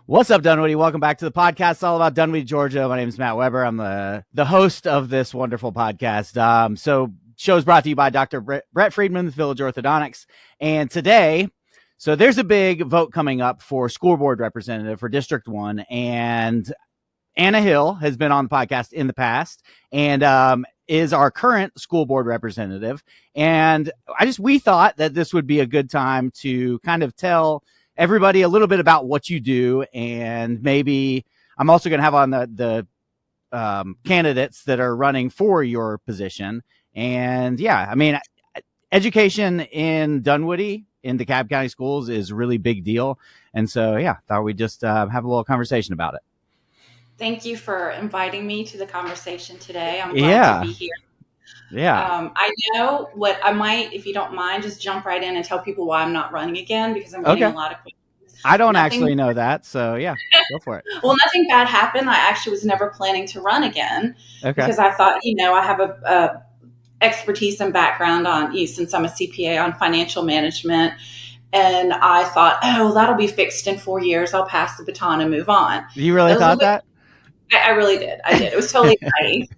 What's up, Dunwoody? Welcome back to the podcast. It's all about Dunwoody, Georgia. My name is Matt Weber. I'm the host of this wonderful podcast. So show's brought to you by Dr. Brett Friedman, the Village Orthodontics. And today, so there's a big vote coming up for school board representative for District 1. And Anna Hill has been on the podcast in the past and is our current school board representative. And we thought that this would be a good time to kind of tell everybody a little bit about what you do, and maybe I'm also going to have on the candidates that are running for your position. And yeah, I mean, education in Dunwoody in DeKalb County schools is a really big deal. And so, yeah, thought we'd just have a little conversation about it. Thank you for inviting me to the conversation today. I'm glad to be here. Yeah. I know what I might, if you don't mind, just jump right in and tell people why I'm not running again, because I'm getting a lot of questions. I don't actually know that. So yeah, go for it. Well, nothing bad happened. I actually was never planning to run again because I thought, I have a expertise and background on, since I'm a CPA, on financial management. And I thought, that'll be fixed in 4 years. I'll pass the baton and move on. You really thought that? I really did. I did. It was totally naive.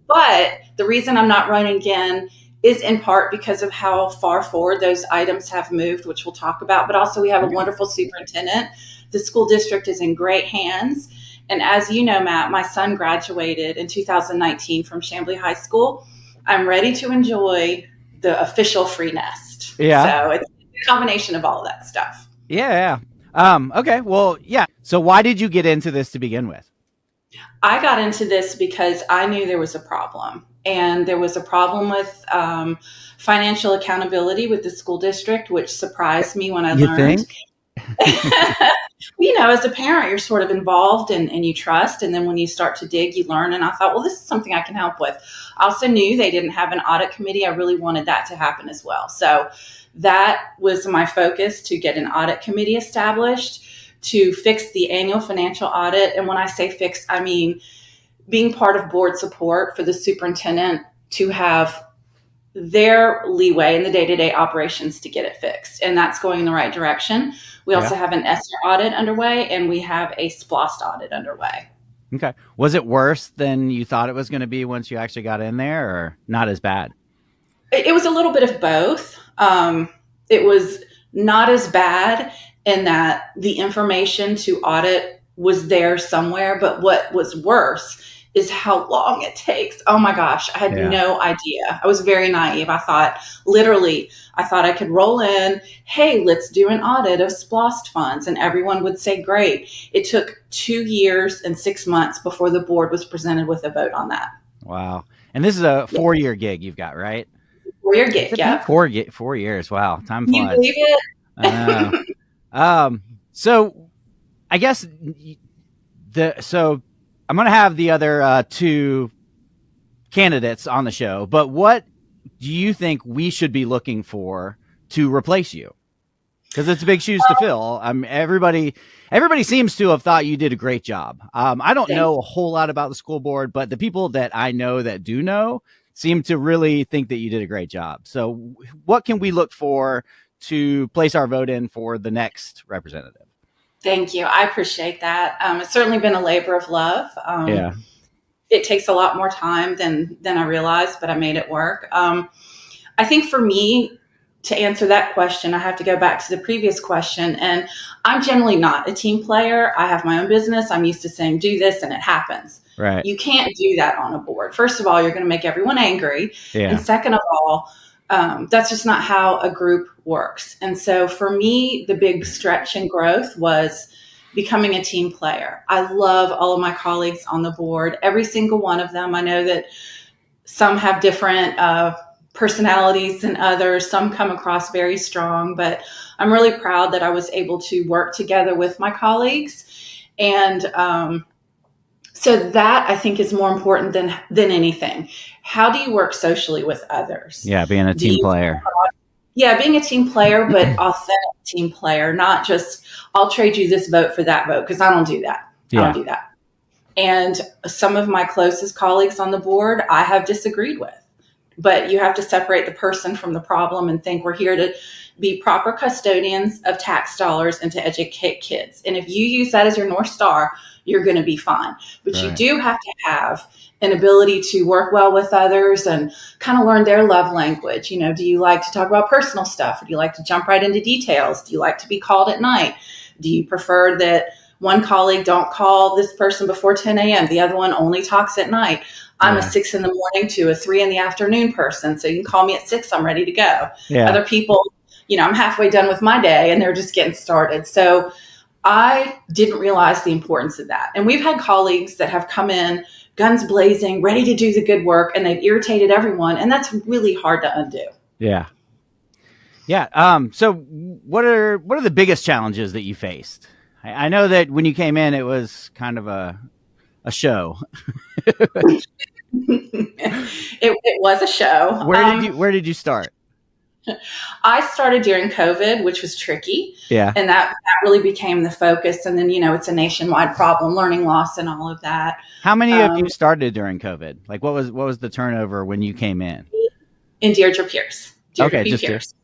But the reason I'm not running again is in part because of how far forward those items have moved, which we'll talk about. But also we have a wonderful superintendent. The school district is in great hands. And as you know, Matt, my son graduated in 2019 from Chamblee High School. I'm ready to enjoy the official free nest. Yeah. So it's a combination of all of that stuff. Yeah. Okay. Well, yeah. So why did you get into this to begin with? I got into this because I knew there was a problem, and there was a problem with financial accountability with the school district, which surprised me when I learned. As a parent, you're sort of involved and you trust. And then when you start to dig, you learn. And I thought, well, this is something I can help with. I also knew they didn't have an audit committee. I really wanted that to happen as well. So that was my focus, to get an audit committee established, to fix the annual financial audit. And when I say fix, I mean being part of board support for the superintendent to have their leeway in the day-to-day operations to get it fixed. And that's going in the right direction. We also have an ESSER audit underway, and we have a SPLOST audit underway. Okay. Was it worse than you thought it was going to be once you actually got in there, or not as bad? It was a little bit of both. It was not as bad in that the information to audit was there somewhere. But what was worse is how long it takes. Oh my gosh, I had no idea. I was very naive. I thought I could roll in, hey, let's do an audit of SPLOST funds, and everyone would say, great. It took 2 years and 6 months before the board was presented with a vote on that. Wow. And this is a 4-year gig you've got, right? 4-year gig, yeah. 4 years. Wow. Time flies. Can you believe it? I know. So I guess I'm going to have the other 2 candidates on the show, but what do you think we should be looking for to replace you? Because it's big shoes to fill. Everybody seems to have thought you did a great job. I don't know a whole lot about the school board, but the people that I know that do know seem to really think that you did a great job. So what can we look for to place our vote in for the next representative? Thank you. I appreciate that. It's certainly been a labor of love. It takes a lot more time than I realized, but I made it work. I think for me, to answer that question, I have to go back to the previous question. And I'm generally not a team player. I have my own business. I'm used to saying, do this, and it happens. Right. You can't do that on a board. First of all, you're going to make everyone angry. Yeah. And second of all, that's just not how a group works. And so for me, the big stretch and growth was becoming a team player. I love all of my colleagues on the board, every single one of them. I know that some have different personalities than others. Some come across very strong, but I'm really proud that I was able to work together with my colleagues. And so that, I think, is more important than anything. How do you work socially with others? Yeah, being a team player. Yeah, being a team player, but authentic team player, not just, I'll trade you this vote for that vote, because I don't do that. Yeah. I don't do that. And some of my closest colleagues on the board, I have disagreed with. but you have to separate the person from the problem and think we're here to be proper custodians of tax dollars and to educate kids. And if you use that as your North Star, you're going to be fine. But you do have to have an ability to work well with others and kind of learn their love language. Do you like to talk about personal stuff? Or do you like to jump right into details? Do you like to be called at night? Do you prefer that one colleague don't call this person before 10 a.m.? The other one only talks at night. I'm a 6 a.m. to a 3 p.m. person. So you can call me at 6, I'm ready to go. Yeah. Other people, I'm halfway done with my day and they're just getting started. So I didn't realize the importance of that. And we've had colleagues that have come in guns blazing, ready to do the good work, and they've irritated everyone. And that's really hard to undo. Yeah. Yeah. So what are the biggest challenges that you faced? I know that when you came in, it was kind of a show. It was a show. Where did you start? I started during COVID, which was tricky. Yeah. And that really became the focus. And then, it's a nationwide problem, learning loss and all of that. How many of you started during COVID? Like what was the turnover when you came in? In Deirdre Pierce. Okay, just Pierce.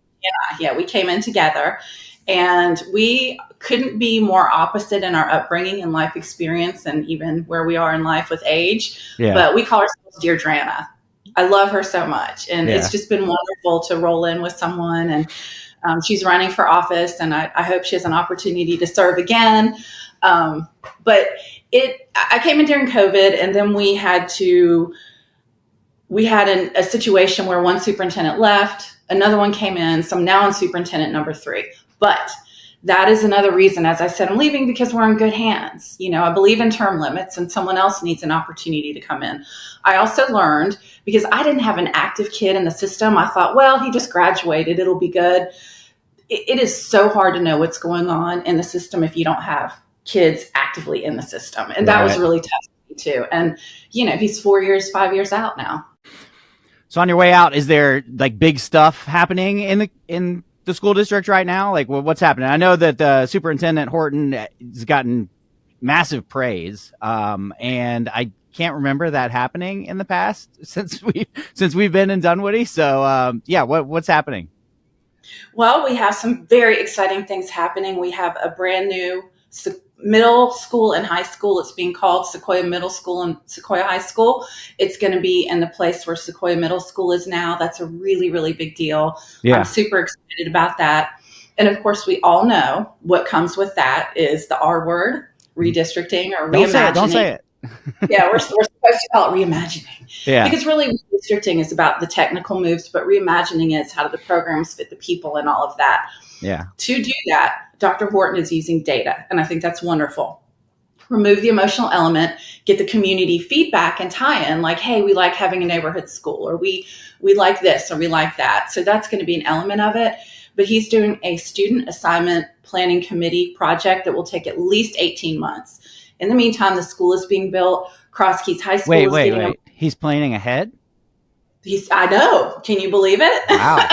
Yeah, we came in together. And we couldn't be more opposite in our upbringing and life experience and even where we are in life with age. Yeah. But we call ourselves Deirdreana. I love her so much. And it's just been wonderful to roll in with someone. And she's running for office. And I hope she has an opportunity to serve again. But I came in during COVID, and then we had a situation where one superintendent left, another one came in. So I'm now on superintendent number 3. But that is another reason, as I said, I'm leaving because we're in good hands. I believe in term limits and someone else needs an opportunity to come in. I also learned, because I didn't have an active kid in the system, I thought, well, he just graduated, it'll be good. It is so hard to know what's going on in the system if you don't have kids actively in the system. And that was really tough for me too. And, he's 5 years out now. So on your way out, is there like big stuff happening in the school district right now? Like what's happening? I know that Superintendent Horton has gotten massive praise. And I can't remember that happening in the past since we've been in Dunwoody. So what's happening? Well, we have some very exciting things happening. We have a brand new middle school and high school. It's being called Sequoia Middle School and Sequoia High School. It's going to be in the place where Sequoia Middle School is now. That's a really, really big deal. Yeah. I'm super excited about that. And of course, we all know what comes with that is the R word, redistricting or reimagining. Don't say it. Yeah, we're supposed to call it reimagining. Yeah. Because really redistricting is about the technical moves, but reimagining is how do the programs fit the people and all of that. Yeah. To do that, Dr. Horton is using data, and I think that's wonderful. Remove the emotional element, get the community feedback and tie in like, hey, we like having a neighborhood school, or we like this, or we like that. So that's going to be an element of it. But he's doing a student assignment planning committee project that will take at least 18 months. In the meantime, the school is being built. Cross Keys High School Wait. He's planning ahead? I know. Can you believe it? Wow.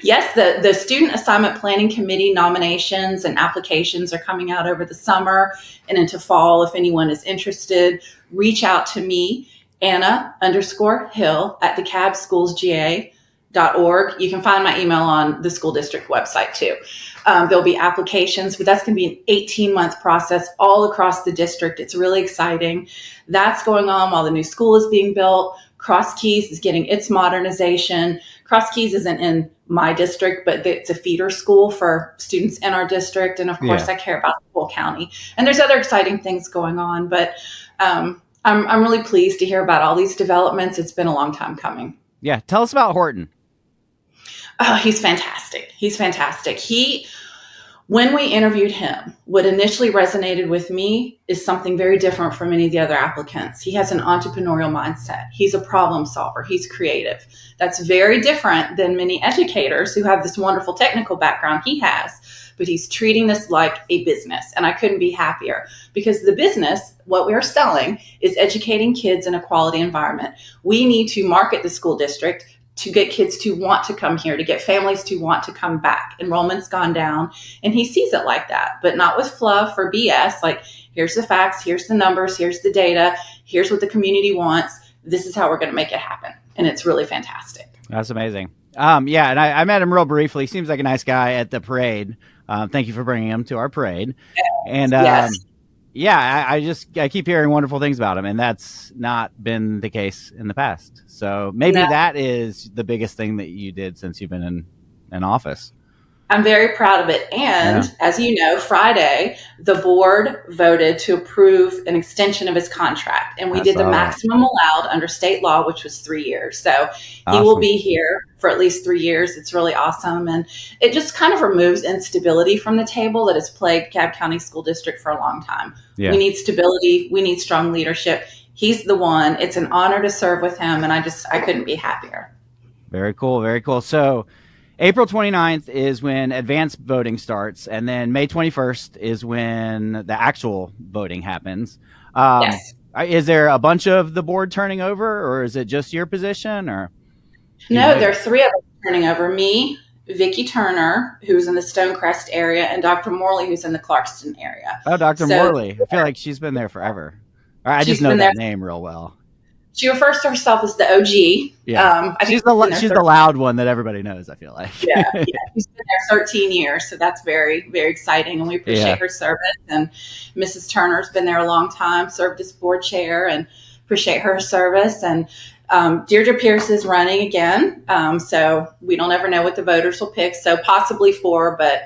Yes, the Student Assignment Planning Committee nominations and applications are coming out over the summer and into fall. If anyone is interested, reach out to me, Anna_Hill at DeKalbSchoolsGA.org. You can find my email on the school district website too. There'll be applications, but that's going to be an 18-month process all across the district. It's really exciting. That's going on while the new school is being built. Cross Keys is getting its modernization. Cross Keys isn't in my district, but it's a feeder school for students in our district. And of course, I care about the whole county. And there's other exciting things going on, but I'm really pleased to hear about all these developments. It's been a long time coming. Yeah. Tell us about Horton. Oh, he's fantastic. When we interviewed him, what initially resonated with me is something very different from any of the other applicants. He has an entrepreneurial mindset. He's a problem solver. He's creative. That's very different than many educators who have this wonderful technical background he has. But he's treating this like a business. And I couldn't be happier because the business, what we are selling, is educating kids in a quality environment. We need to market the school district to get kids to want to come here, to get families to want to come back. Enrollment's gone down, and he sees it like that, but not with fluff or BS. Like, here's the facts, here's the numbers, here's the data, here's what the community wants. This is how we're going to make it happen. and it's really fantastic. That's amazing. Yeah, and I met him real briefly. He seems like a nice guy at the parade. Thank you for bringing him to our parade. Yes. And yeah, I keep hearing wonderful things about him, and that's not been the case in the past. So maybe that is the biggest thing that you did since you've been in office. I'm very proud of it. And as you know, Friday, the board voted to approve an extension of his contract. And we did the maximum allowed under state law, which was 3 years. So he will be here for at least 3 years. It's really awesome. And it just kind of removes instability from the table that has plagued DeKalb County School District for a long time. Yeah. We need stability. We need strong leadership. He's the one. It's an honor to serve with him. And I couldn't be happier. Very cool. Very cool. So April 29th is when advanced voting starts, and then May 21st is when the actual voting happens. Yes. Is there a bunch of the board turning over, or is it just your position? Or no, there are 3 of us turning over. Me, Vicki Turner, who's in the Stonecrest area, and Dr. Morley, who's in the Clarkston area. Oh, Dr. Morley. I feel like she's been there forever. I just know that name real well. She refers to herself as the OG. Yeah. She's the loud one that everybody knows, I feel like. Yeah. She's been there 13 years, so that's very, very exciting, and we appreciate her service. And Mrs. Turner's been there a long time, served as board chair, and appreciate her service. And Deirdre Pierce is running again, so we don't ever know what the voters will pick. So possibly 4, but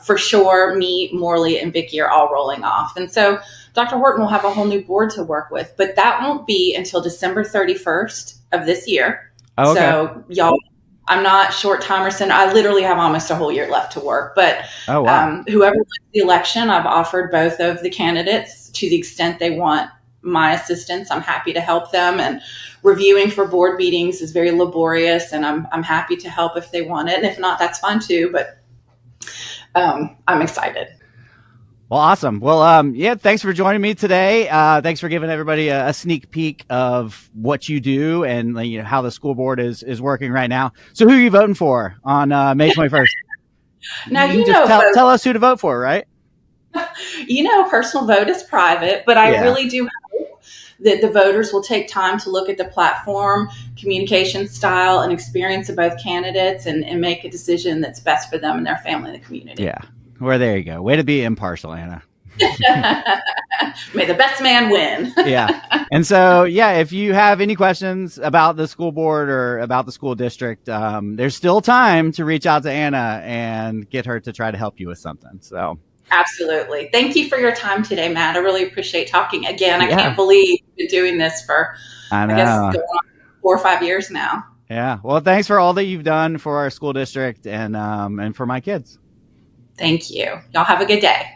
for sure, me, Morley, and Vicki are all rolling off. And so Dr. Horton will have a whole new board to work with, but that won't be until December 31st of this year. Oh, okay. So y'all, I'm not short timerson. I literally have almost a whole year left to work, but whoever wins the election, I've offered both of the candidates to the extent they want my assistance. I'm happy to help them, and reviewing for board meetings is very laborious, and I'm happy to help if they want it. And if not, that's fine too, but I'm excited. Well, awesome. Well, thanks for joining me today. Thanks for giving everybody a sneak peek of what you do and how the school board is working right now. So who are you voting for on May 21st? Now, you just tell us who to vote for, right? Personal vote is private, but I really do hope that the voters will take time to look at the platform, communication style, and experience of both candidates and make a decision that's best for them and their family and the community. Yeah. Well, there you go. Way to be impartial, Anna. May the best man win. Yeah. And so, if you have any questions about the school board or about the school district, there's still time to reach out to Anna and get her to try to help you with something. So absolutely. Thank you for your time today, Matt. I really appreciate talking again. I can't believe you've been doing this for, I guess, going on 4 or 5 years now. Yeah. Well, thanks for all that you've done for our school district and for my kids. Thank you. Y'all have a good day.